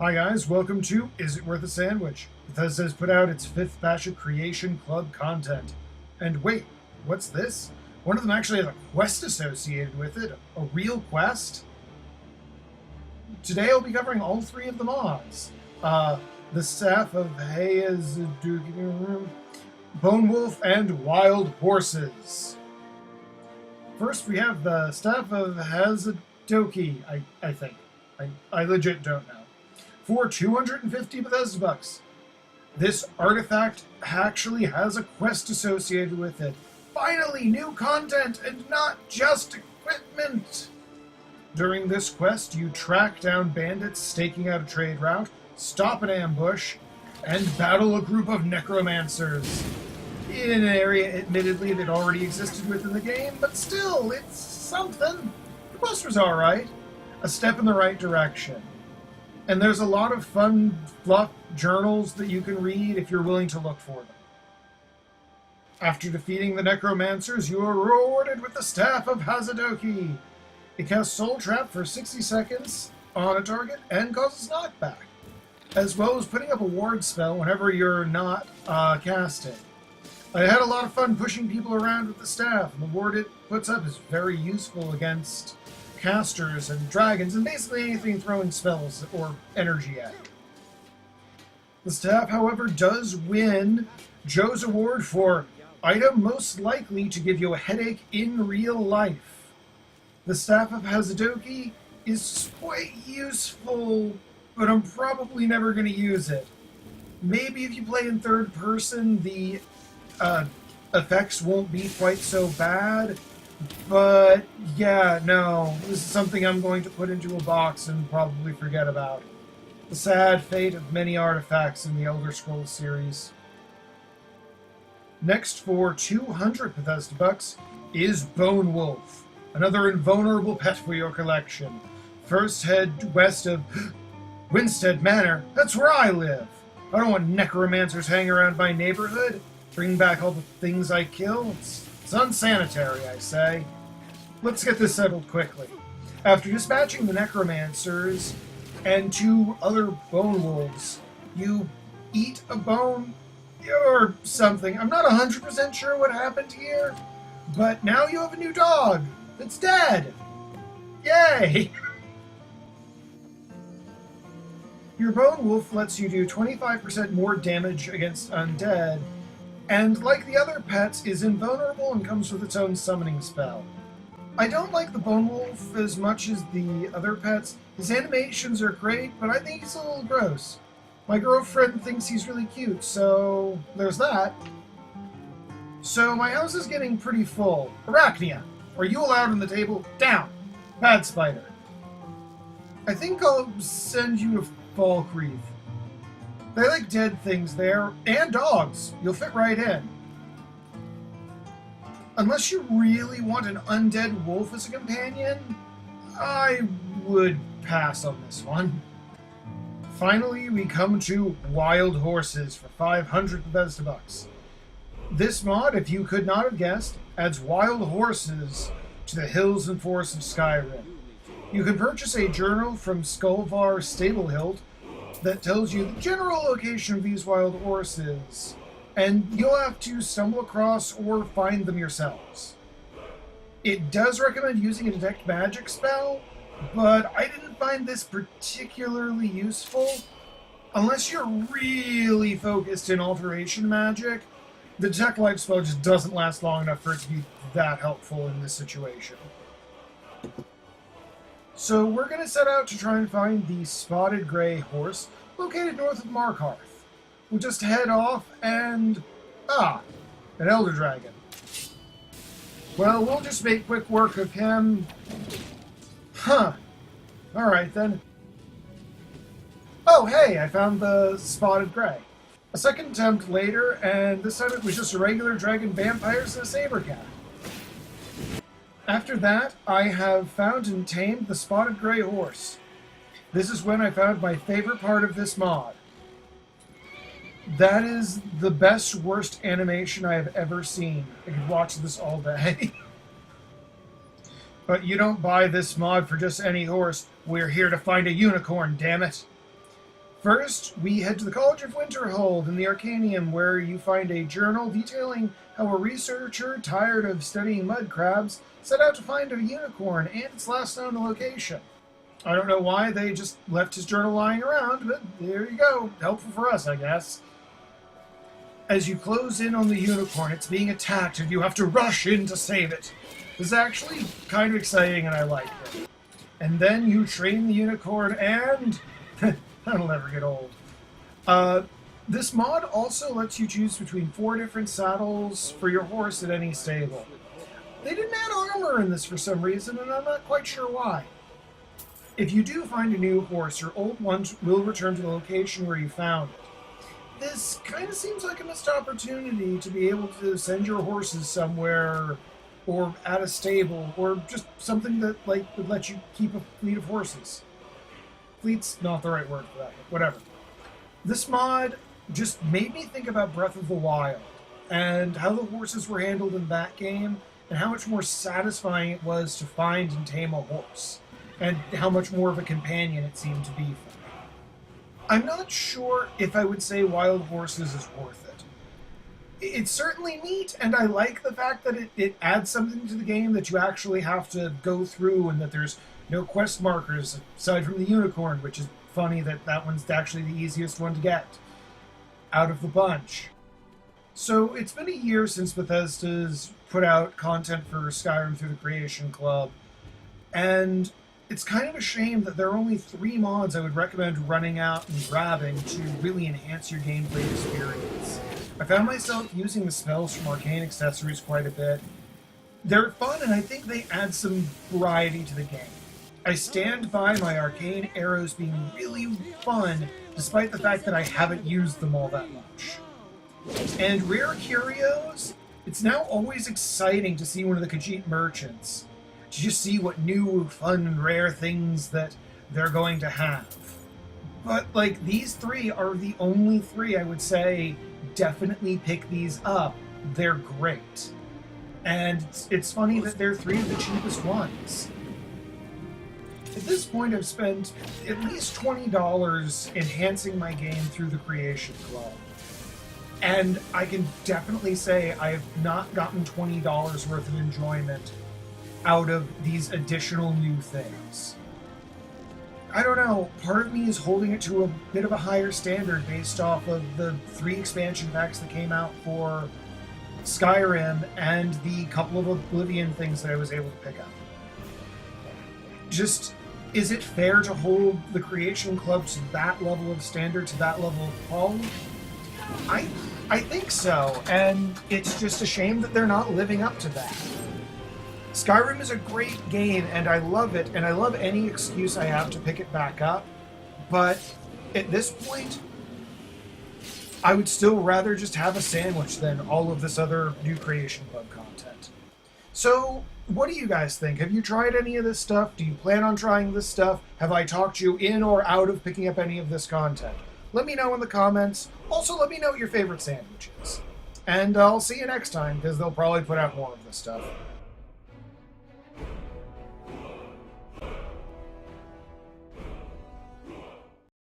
Hi guys, welcome to Is It Worth a Sandwich? Bethesda has put out its 5th batch of Creation Club content. And wait, what's this? One of them actually has a quest associated with it. A real quest? Today I'll be covering all 3 of the mods. The Staff of Hayazuduki, Bone Wolf, and Wild Horses. First we have the Staff of Hayazuduki, I think. I legit don't know. For 250 Bethesda bucks. This artifact actually has a quest associated with it. Finally, new content and not just equipment! During this quest, you track down bandits staking out a trade route, stop an ambush, and battle a group of necromancers. In an area, admittedly, that already existed within the game, but still, it's something. The quest was alright. A step in the right direction. And there's a lot of fun, fluff journals that you can read if you're willing to look for them. After defeating the necromancers, you are rewarded with the Staff of Hayazuduki. It casts Soul Trap for 60 seconds on a target and causes knockback, as well as putting up a ward spell whenever you're not casting. I had a lot of fun pushing people around with the staff, and the ward it puts up is very useful against casters and dragons, and basically anything throwing spells or energy at you. The staff, however, does win Joe's award for item most likely to give you a headache in real life. The Staff of Hayazuduki is quite useful, but I'm probably never going to use it. Maybe if you play in third person, the effects won't be quite so bad. But, yeah, no, this is something I'm going to put into a box and probably forget about. The sad fate of many artifacts in the Elder Scrolls series. Next, for 200 Bethesda bucks, is Bone Wolf, another invulnerable pet for your collection. First head west of Winstead Manor. That's where I live. I don't want necromancers hanging around my neighborhood. Bring back all the things I kill. It's unsanitary, I say. Let's get this settled quickly. After dispatching the necromancers and 2 other bone wolves, you eat a bone or something. I'm not 100% sure what happened here, but now you have a new dog that's dead. Yay! Your bone wolf lets you do 25% more damage against undead, and like the other pets, is invulnerable and comes with its own summoning spell. I don't like the Bone Wolf as much as the other pets. His animations are great, but I think he's a little gross. My girlfriend thinks he's really cute, so there's that. So my house is getting pretty full. Arachnia, are you allowed on the table? Down! Bad spider. I think I'll send you to Falkreath. They like dead things there, and dogs. You'll fit right in. Unless you really want an undead wolf as a companion, I would pass on this one. Finally, we come to Wild Horses for 500 Bethesda bucks. This mod, if you could not have guessed, adds wild horses to the hills and forests of Skyrim. You can purchase a journal from Skullvar Stablehilt that tells you the general location of these wild horses, and you'll have to stumble across or find them yourselves. It does recommend using a detect magic spell, but I didn't find this particularly useful. Unless you're really focused in alteration magic, the detect life spell just doesn't last long enough for it to be that helpful in this situation. So we're going to set out to try and find the spotted gray horse located north of Markarth. We'll just head off and... an elder dragon. Well, we'll just make quick work of him. Huh. Alright then. Oh, hey, I found the spotted gray. A second attempt later, and this time it was just a regular dragon vampires and a saber cat. After that, I have found and tamed the spotted gray horse. This is when I found my favorite part of this mod. That is the best, worst animation I have ever seen. I could watch this all day. But you don't buy this mod for just any horse. We're here to find a unicorn, damn it. First, we head to the College of Winterhold in the Arcanium, where you find a journal detailing how a researcher, tired of studying mud crabs, set out to find a unicorn and its last known location. I don't know why they just left his journal lying around, but there you go. Helpful for us, I guess. As you close in on the unicorn, it's being attacked and you have to rush in to save it. This is actually kind of exciting and I like it. And then you train the unicorn and... that'll never get old. This mod also lets you choose between 4 different saddles for your horse at any stable. They didn't add armor in this for some reason, and I'm not quite sure why. If you do find a new horse, your old one will return to the location where you found it. This kind of seems like a missed opportunity to be able to send your horses somewhere, or at a stable, or just something that would let you keep a fleet of horses. Fleet's not the right word for that, but whatever. This mod just made me think about Breath of the Wild and how the horses were handled in that game and how much more satisfying it was to find and tame a horse and how much more of a companion it seemed to be for me. I'm not sure if I would say Wild Horses is worth it. It's certainly neat, and I like the fact that it adds something to the game that you actually have to go through and that there's no quest markers aside from the unicorn, which is funny that that one's actually the easiest one to get out of the bunch. So it's been a year since Bethesda's put out content for Skyrim through the Creation Club, and it's kind of a shame that there are only 3 mods I would recommend running out and grabbing to really enhance your gameplay experience. I found myself using the spells from Arcane Accessories quite a bit. They're fun, and I think they add some variety to the game. I stand by my arcane arrows being really fun, despite the fact that I haven't used them all that much. And rare curios, it's now always exciting to see one of the Khajiit merchants, to just see what new, fun, and rare things that they're going to have. But, these 3 are the only 3 I would say definitely pick these up. They're great. And it's funny that they're 3 of the cheapest ones. At this point, I've spent at least $20 enhancing my game through the Creation Club. And I can definitely say I have not gotten $20 worth of enjoyment out of these additional new things. I don't know, part of me is holding it to a bit of a higher standard based off of the 3 expansion packs that came out for Skyrim and the couple of Oblivion things that I was able to pick up. Just, is it fair to hold the Creation Club to that level of standard, to that level of quality? I think so, and it's just a shame that they're not living up to that. Skyrim is a great game, and I love it, and I love any excuse I have to pick it back up, but at this point, I would still rather just have a sandwich than all of this other new Creation Club content. So, what do you guys think? Have you tried any of this stuff? Do you plan on trying this stuff? Have I talked you in or out of picking up any of this content? Let me know in the comments. Also, let me know what your favorite sandwich is. And I'll see you next time, because they'll probably put out more of this stuff.